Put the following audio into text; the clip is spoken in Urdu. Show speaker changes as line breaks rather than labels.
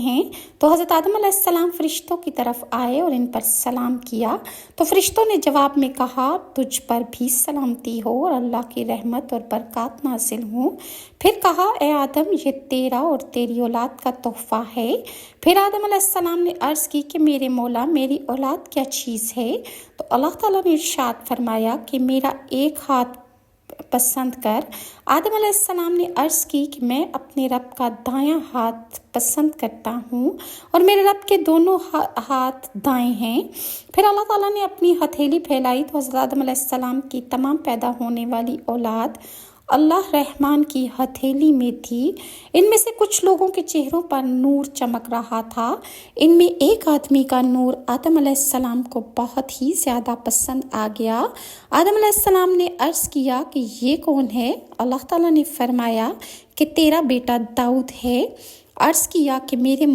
ہیں تو حضرت آدم علیہ السلام فرشتوں کی طرف آئے اور ان پر سلام کیا، تو فرشتوں نے جواب میں کہا تجھ پر بھی سلامتی ہو اور اللہ کی رحمت اور برکات نازل ہوں۔ پھر کہا اے آدم یہ تیرا اور تیری اولاد کا تحفہ ہے۔ پھر آدم علیہ السلام نے عرض کی کہ میرے مولا میری اولاد کیا چیز ہے؟ تو اللہ تعالیٰ نے ارشاد فرمایا کہ میرا ایک ہاتھ پسند کر۔ آدم علیہ السلام نے عرض کی کہ میں اپنے رب کا دایاں ہاتھ پسند کرتا ہوں اور میرے رب کے دونوں ہاتھ دائیں ہیں۔ پھر اللہ تعالیٰ نے اپنی ہتھیلی پھیلائی تو حضرت آدم علیہ السلام کی تمام پیدا ہونے والی اولاد اللہ رحمان کی ہتھیلی میں تھی۔ ان میں سے کچھ لوگوں کے چہروں پر نور چمک رہا تھا۔ ان میں ایک آدمی کا نور آدم علیہ السلام کو بہت ہی زیادہ پسند آ گیا۔ آدم علیہ السلام نے عرض کیا کہ یہ کون ہے؟ اللہ تعالیٰ نے فرمایا کہ تیرا بیٹا داؤد ہے۔ عرض کیا کہ میرے